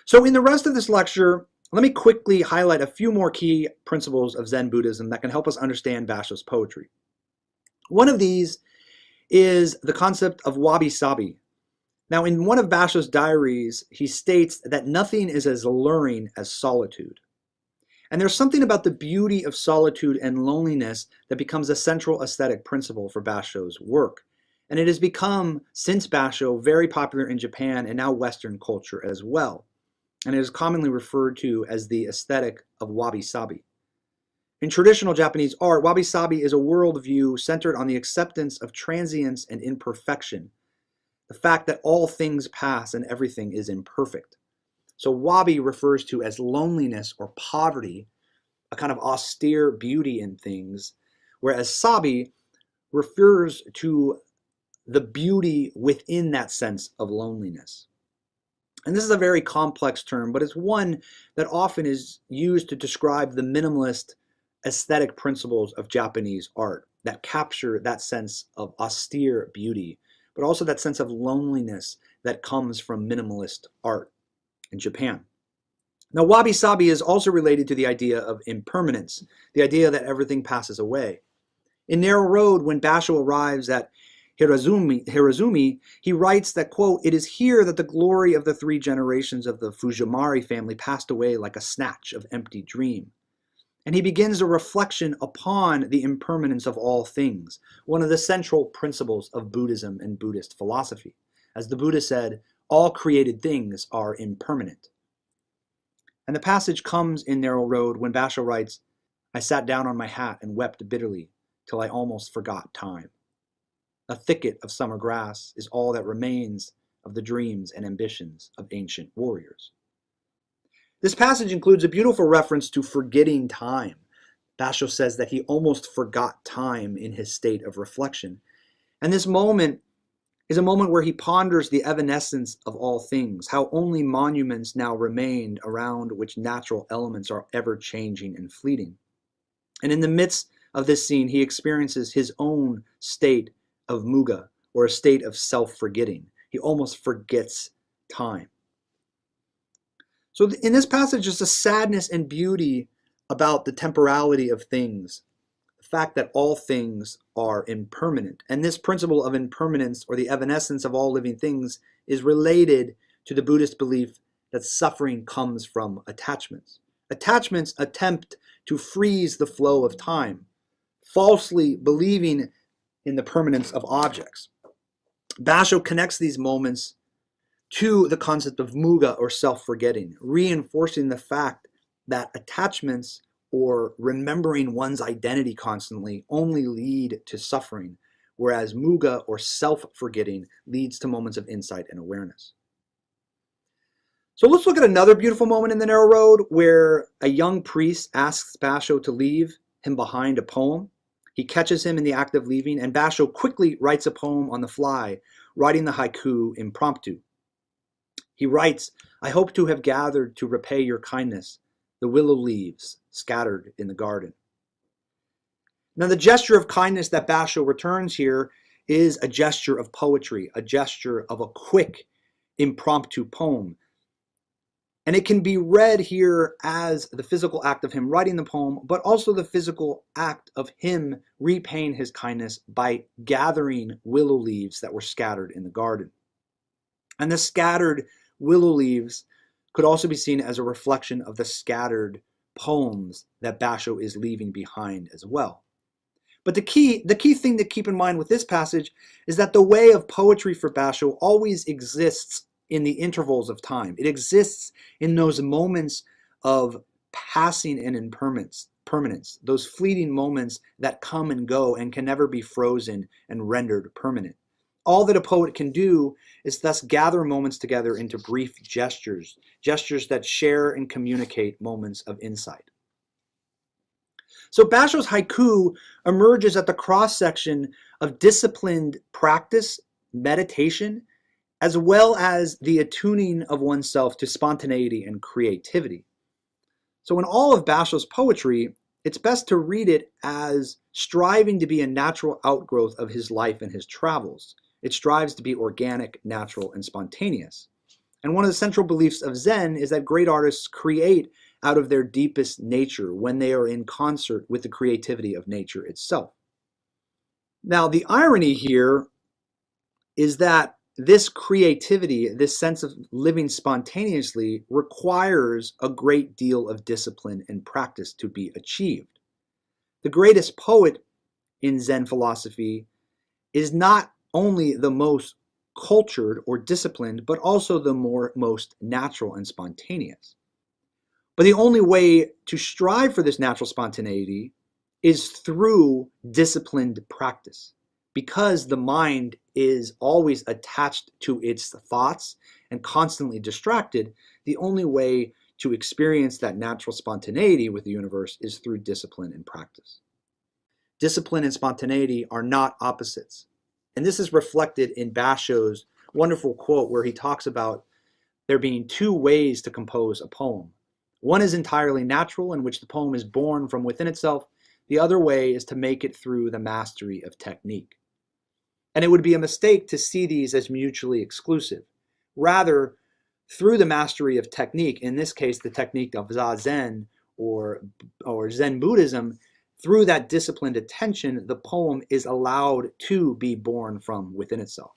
So in the rest of this lecture, let me quickly highlight a few more key principles of Zen Buddhism that can help us understand Basho's poetry. One of these is the concept of wabi-sabi. Now, in one of Basho's diaries, he states that nothing is as alluring as solitude. And there's something about the beauty of solitude and loneliness that becomes a central aesthetic principle for Basho's work. And it has become, since Basho, very popular in Japan and now Western culture as well. And it is commonly referred to as the aesthetic of wabi-sabi. In traditional Japanese art, wabi-sabi is a worldview centered on the acceptance of transience and imperfection, the fact that all things pass and everything is imperfect. So wabi refers to as loneliness or poverty, a kind of austere beauty in things, whereas sabi refers to the beauty within that sense of loneliness. And this is a very complex term, but it's one that often is used to describe the minimalist aesthetic principles of Japanese art that capture that sense of austere beauty, but also that sense of loneliness that comes from minimalist art in Japan. Now, wabi-sabi is also related to the idea of impermanence, the idea that everything passes away. In Narrow Road, when Basho arrives at Hirazumi, he writes that, quote, "It is here that the glory of the three generations of the Fujimari family passed away like a snatch of empty dream." And he begins a reflection upon the impermanence of all things, one of the central principles of Buddhism and Buddhist philosophy. As the Buddha said, all created things are impermanent. And the passage comes in Narrow Road when Basho writes, "I sat down on my hat and wept bitterly till I almost forgot time. A thicket of summer grass is all that remains of the dreams and ambitions of ancient warriors." This passage includes a beautiful reference to forgetting time. Basho says that he almost forgot time in his state of reflection. And this moment is a moment where he ponders the evanescence of all things, how only monuments now remain around which natural elements are ever changing and fleeting. And in the midst of this scene, he experiences his own state of muga, or a state of self-forgetting. He almost forgets time. So in this passage, there's a sadness and beauty about the temporality of things, the fact that all things are impermanent. And this principle of impermanence, or the evanescence of all living things, is related to the Buddhist belief that suffering comes from attachments. Attachments attempt to freeze the flow of time, falsely believing in the permanence of objects. Basho connects these moments to the concept of muga, or self-forgetting, reinforcing the fact that attachments, or remembering one's identity constantly, only lead to suffering, whereas muga, or self-forgetting, leads to moments of insight and awareness. So let's look at another beautiful moment in the Narrow Road where a young priest asks Basho to leave him behind a poem. He catches him in the act of leaving, and Basho quickly writes a poem on the fly, writing the haiku impromptu. He writes, "I hope to have gathered to repay your kindness the willow leaves scattered in the garden." Now, the gesture of kindness that Basho returns here is a gesture of poetry, a gesture of a quick, impromptu poem. And it can be read here as the physical act of him writing the poem, but also the physical act of him repaying his kindness by gathering willow leaves that were scattered in the garden. And the scattered willow leaves could also be seen as a reflection of the scattered poems that Basho is leaving behind as well. But the key thing to keep in mind with this passage is that the way of poetry for Basho always exists in the intervals of time. It exists in those moments of passing and impermanence, those fleeting moments that come and go and can never be frozen and rendered permanent. All that a poet can do is thus gather moments together into brief gestures that share and communicate moments of insight. So Basho's haiku emerges at the cross-section of disciplined practice, meditation, as well as the attuning of oneself to spontaneity and creativity. So in all of Basho's poetry, it's best to read it as striving to be a natural outgrowth of his life and his travels. It strives to be organic, natural, and spontaneous. And one of the central beliefs of Zen is that great artists create out of their deepest nature when they are in concert with the creativity of nature itself. Now, the irony here is that this creativity, this sense of living spontaneously, requires a great deal of discipline and practice to be achieved. The greatest poet in Zen philosophy is not only the most cultured or disciplined, but also the most natural and spontaneous. But the only way to strive for this natural spontaneity is through disciplined practice. Because the mind is always attached to its thoughts and constantly distracted, the only way to experience that natural spontaneity with the universe is through discipline and practice. Discipline and spontaneity are not opposites. And this is reflected in Basho's wonderful quote where he talks about there being two ways to compose a poem. One is entirely natural, in which the poem is born from within itself. The other way is to make it through the mastery of technique. And it would be a mistake to see these as mutually exclusive. Rather, through the mastery of technique, in this case the technique of BashoZen or Zen Buddhism, through that disciplined attention, the poem is allowed to be born from within itself.